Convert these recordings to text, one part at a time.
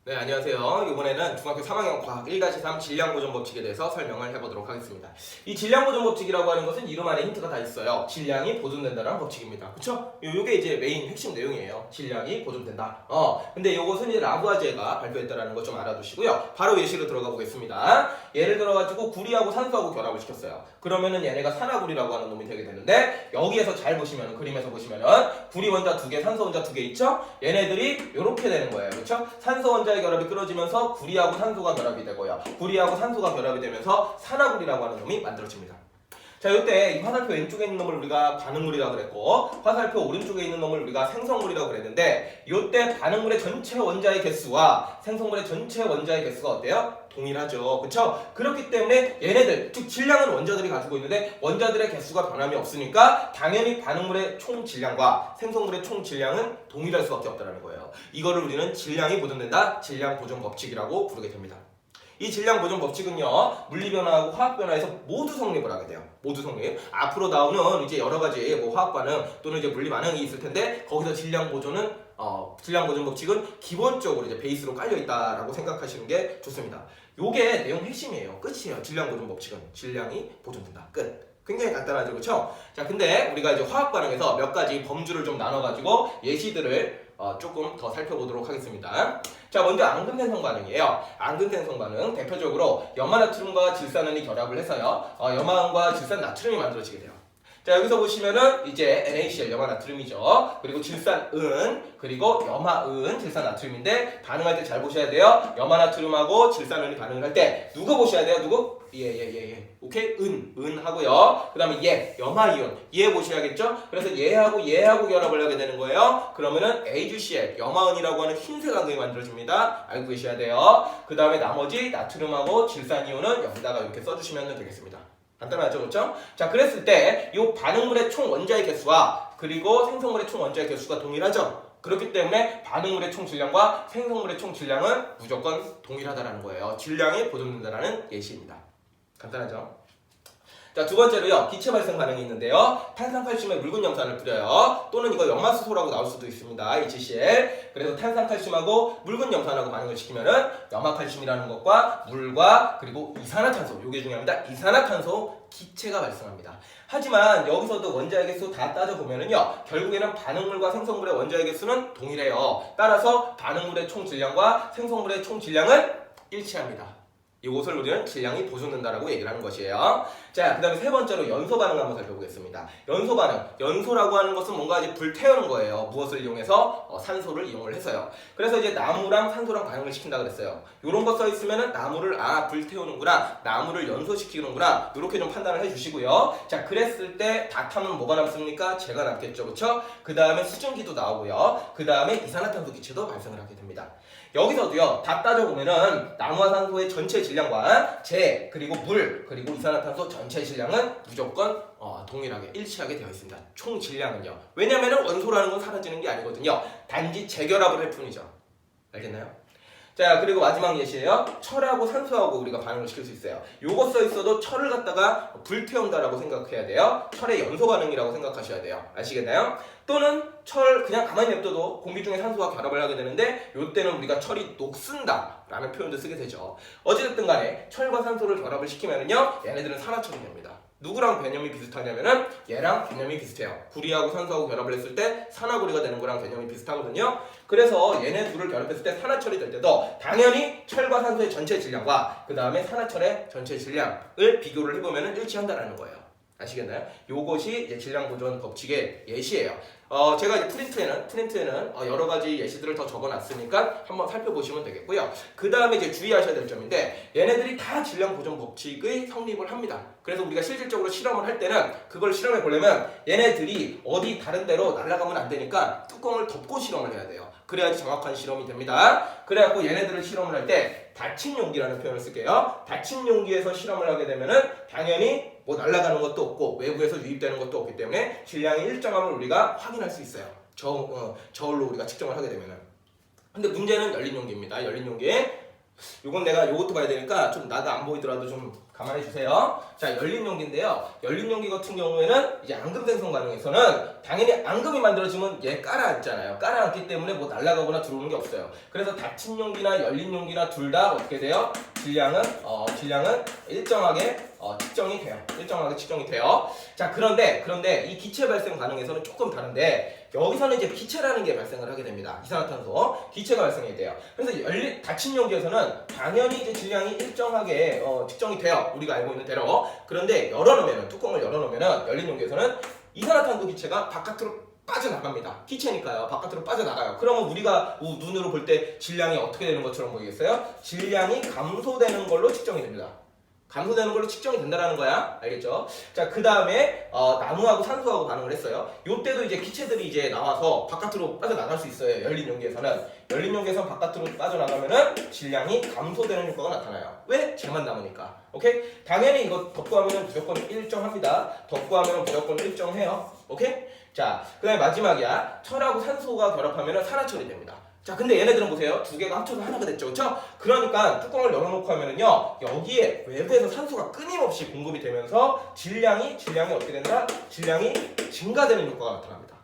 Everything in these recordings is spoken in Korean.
네, 안녕하세요. 이번에는 중학교 3학년 과학 1-3 질량보존 법칙에 대해서 설명을 해보도록 하겠습니다. 이 질량보존 법칙이라고 하는 것은 이름 안에 힌트가 다 있어요. 질량이 보존된다는 법칙입니다. 그쵸? 요게 이제 메인 핵심 내용이에요. 질량이 보존된다. 근데 이것은 이제 라부아제가 발표했다는 거 좀 알아두시고요. 바로 예시로 들어가 보겠습니다. 예를 들어가지고 구리하고 산소하고 결합을 시켰어요. 그러면은 얘네가 산화구리라고 하는 놈이 되게 되는데, 여기에서 잘 보시면, 그림에서 보시면은 구리 원자 2개, 산소 원자 2개 있죠? 얘네들이 이렇게 되는 거예요. 그쵸? 산소 원자의 결합이 끊어지면서 구리하고 산소가 결합이 되고요. 구리하고 산소가 결합이 되면서 산화구리라고 하는 놈이 만들어집니다. 자, 이때 이 화살표 왼쪽에 있는 놈을 우리가 반응물이라고 그랬고, 화살표 오른쪽에 있는 놈을 우리가 생성물이라고 그랬는데, 이때 반응물의 전체 원자의 개수와 생성물의 전체 원자의 개수가 어때요? 동일하죠. 그쵸? 그렇기 때문에 얘네들, 즉 질량은 원자들이 가지고 있는데 원자들의 개수가 변함이 없으니까 당연히 반응물의 총 질량과 생성물의 총 질량은 동일할 수밖에 없다는 거예요. 이거를 우리는 질량이 보존된다, 질량 보존 법칙이라고 부르게 됩니다. 이 질량 보존 법칙은요, 물리 변화하고 화학 변화에서 모두 성립을 하게 돼요. 모두 성립. 앞으로 나오는 이제 여러 가지 뭐 화학 반응 또는 이제 물리 반응이 있을 텐데, 거기서 질량 보존은 질량 보존 법칙은 기본적으로 이제 베이스로 깔려 있다라고 생각하시는 게 좋습니다. 요게 내용 핵심이에요. 끝이에요. 질량 보존 법칙은 질량이 보존된다. 끝. 굉장히 간단하죠, 그렇죠? 자, 근데 우리가 이제 화학 반응에서 몇 가지 범주를 좀 나눠가지고 예시들을 조금 더 살펴보도록 하겠습니다. 자, 먼저 앙금생성 반응이에요. 앙금생성 반응 대표적으로 염화나트륨과 질산은이 결합을 해서요, 염화은과 질산 나트륨이 만들어지게 돼요. 자, 여기서 보시면은 이제 NaCl 염화나트륨이죠. 그리고 질산은, 그리고 염화은, 질산나트륨인데 반응할 때 잘 보셔야 돼요. 염화나트륨하고 질산은이 반응을 할 때 누구 보셔야 돼요? 누구? 오케이? 은 하고요. 그 다음에 염화이온. 얘 보셔야겠죠? 그래서 얘하고 결합을 하게 되는 거예요. 그러면은 AgCl, 염화은이라고 하는 흰색 앙금이 만들어집니다. 알고 계셔야 돼요. 그 다음에 나머지 나트륨하고 질산이온은 여기다가 이렇게 써주시면 되겠습니다. 간단하죠, 그렇죠? 자, 그랬을 때 이 반응물의 총 원자의 개수와 그리고 생성물의 총 원자의 개수가 동일하죠. 그렇기 때문에 반응물의 총 질량과 생성물의 총 질량은 무조건 동일하다는 거예요. 질량이 보존된다는 예시입니다. 간단하죠? 자, 두 번째로요, 기체 발생 반응이 있는데요. 탄산칼슘에 묽은 염산을 뿌려요. 또는 이거 염화수소라고 나올 수도 있습니다. HCl. 그래서 탄산칼슘하고 묽은 염산하고 반응을 시키면은 염화칼슘이라는 것과 물과 그리고 이산화탄소, 요게 중요합니다. 이산화탄소 기체가 발생합니다. 하지만 여기서도 원자의 개수 다 따져보면은요, 결국에는 반응물과 생성물의 원자의 개수는 동일해요. 따라서 반응물의 총 질량과 생성물의 총 질량은 일치합니다. 이것을 우리는 질량이 보존된다라고 얘기를 하는 것이에요. 자, 그 다음에 세 번째로 연소 반응 한번 살펴보겠습니다. 연소 반응. 연소라고 하는 것은 뭔가 이제 불 태우는 거예요. 무엇을 이용해서? 산소를 이용을 해서요. 그래서 이제 나무랑 산소랑 반응을 시킨다 그랬어요. 이런 거 써 있으면은 나무를 불 태우는구나, 나무를 연소시키는구나, 이렇게 좀 판단을 해주시고요. 자, 그랬을 때 다 타면 뭐가 남습니까? 재가 남겠죠, 그렇죠? 그 다음에 수증기도 나오고요. 그 다음에 이산화탄소 기체도 발생을 하게 됩니다. 여기서도요, 다 따져보면은 나무와 산소의 전체 질량과 재, 그리고 물, 그리고 이산화탄소 전체 질량은 무조건 동일하게 일치하게 되어 있습니다. 총 질량은요. 왜냐면은 원소라는 건 사라지는 게 아니거든요. 단지 재결합을 할 뿐이죠. 알겠나요? 자, 그리고 마지막 예시예요. 철하고 산소하고 우리가 반응을 시킬 수 있어요. 요거 써 있어도 철을 갖다가 불태운다라고 생각해야 돼요. 철의 연소 반응이라고 생각하셔야 돼요. 아시겠나요? 또는 철 그냥 가만히 냅둬도 공기 중에 산소와 결합을 하게 되는데, 요때는 우리가 철이 녹슨다 라는 표현도 쓰게 되죠. 어찌됐든 간에 철과 산소를 결합을 시키면은요, 얘네들은 산화철이 됩니다. 누구랑 개념이 비슷하냐면은 얘랑 개념이 비슷해요. 구리하고 산소하고 결합을 했을 때 산화구리가 되는 거랑 개념이 비슷하거든요. 그래서 얘네 둘을 결합했을 때 산화철이 될 때도 당연히 철과 산소의 전체 질량과 그 다음에 산화철의 전체 질량을 비교를 해보면은 일치한다는 거예요. 아시겠나요? 요것이 이제 질량 보존 법칙의 예시예요. 제가 이제 프린트에는 여러 가지 예시들을 더 적어놨으니까 한번 살펴보시면 되겠고요. 그 다음에 이제 주의하셔야 될 점인데, 얘네들이 다 질량 보존 법칙의 성립을 합니다. 그래서 우리가 실질적으로 실험을 할 때는 그걸 실험해 보려면 얘네들이 어디 다른 데로 날아가면 안 되니까 뚜껑을 덮고 실험을 해야 돼요. 그래야지 정확한 실험이 됩니다. 그래갖고 얘네들을 실험을 할 때 닫힌 용기라는 표현을 쓸게요. 닫힌 용기에서 실험을 하게 되면은 당연히 뭐 날아가는 것도 없고 외부에서 유입되는 것도 없기 때문에 질량의 일정함을 우리가 확인할 수 있어요. 저울로 우리가 측정을 하게 되면은. 근데 문제는 열린 용기입니다. 열린 용기에 요건 내가 요것도 봐야 되니까 좀 나가 안 보이더라도 좀 감안해 주세요. 자, 열린 용기인데요. 열린 용기 같은 경우에는 이제 앙금 생성 과정에서는 당연히 앙금이 만들어지면 얘 깔아앉잖아요. 깔아앉기 때문에 뭐 날아가거나 들어오는 게 없어요. 그래서 닫힌 용기나 열린 용기나 둘 다 어떻게 돼요? 질량은 일정하게 측정이 돼요. 일정하게 측정이 돼요. 자, 그런데 이 기체 발생 과정에서는 조금 다른데 여기서는 이제 기체라는 게 발생을 하게 됩니다. 이산화탄소 기체가 발생이 돼요. 그래서 닫힌 용기에서는 당연히 이제 질량이 일정하게 측정이 돼요. 우리가 알고 있는 대로. 그런데 뚜껑을 열어놓으면은 열린 용기에서는 이산화탄소 기체가 바깥으로 빠져나갑니다. 기체니까요. 바깥으로 빠져나가요. 그러면 우리가 눈으로 볼 때 질량이 어떻게 되는 것처럼 보이겠어요? 질량이 감소되는 걸로 측정이 됩니다. 감소되는 걸로 측정이 된다라는 거야. 알겠죠? 자, 그 다음에 나무하고 산소하고 반응을 했어요. 요때도 이제 기체들이 이제 나와서 바깥으로 빠져나갈 수 있어요. 열린 용기에서는. 열린 용기에서 바깥으로 빠져나가면은 질량이 감소되는 효과가 나타나요. 왜? 쟤만 남으니까. 오케이? 당연히 이거 덧구하면은 무조건 일정합니다. 덧구하면 무조건 일정해요. 오케이? 자, 그 다음에 마지막이야. 철하고 산소가 결합하면은 산화철이 됩니다. 자, 근데 얘네들은 보세요. 두 개가 합쳐서 하나가 됐죠. 그쵸? 그러니까 뚜껑을 열어놓고 하면은요, 여기에 외부에서 산소가 끊임없이 공급이 되면서 질량이 어떻게 된다? 질량이 증가되는 효과가 나타납니다.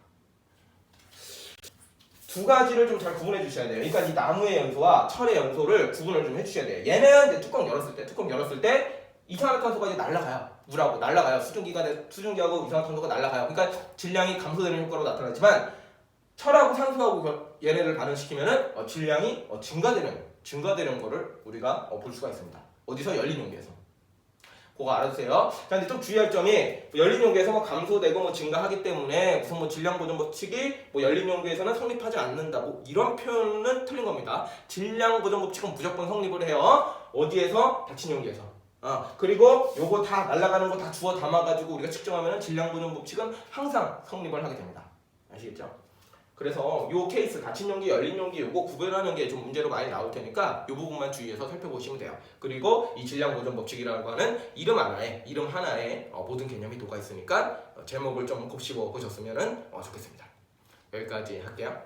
두 가지를 좀 잘 구분해 주셔야 돼요. 그러니까 이 나무의 연소와 철의 연소를 구분을 좀 해주셔야 돼요. 얘는 이제 뚜껑 열었을 때 이산화탄소가 이제 날아가요. 물하고 날아가요. 수증기하고 이산화탄소가 날아가요. 그러니까 질량이 감소되는 효과로 나타나지만 철하고 산소하고 얘네를 반응시키면은 질량이 증가되는 거를 우리가 볼 수가 있습니다. 어디서? 열린 용기에서. 그거 알아두세요. 자, 근데 좀 주의할 점이 열린 용기에서 뭐 감소되고 뭐 증가하기 때문에 무슨 뭐 질량 보존 법칙이 뭐 열린 용기에서는 성립하지 않는다. 뭐 이런 표현은 틀린 겁니다. 질량 보존 법칙은 무조건 성립을 해요. 어디에서? 닫힌 용기에서. 그리고 요거 다 날아가는 거 다 주워 담아가지고 우리가 측정하면 질량 보존 법칙은 항상 성립을 하게 됩니다. 아시겠죠? 그래서 요 케이스 닫힌 용기, 열린 용기 요거 구별하는 게 좀 문제로 많이 나올 테니까 요 부분만 주의해서 살펴보시면 돼요. 그리고 이 질량 보존 법칙이라고 하는 이름 하나에 모든 개념이 녹아 있으니까 제목을 좀 곱씹어 보셨으면 좋겠습니다. 여기까지 할게요.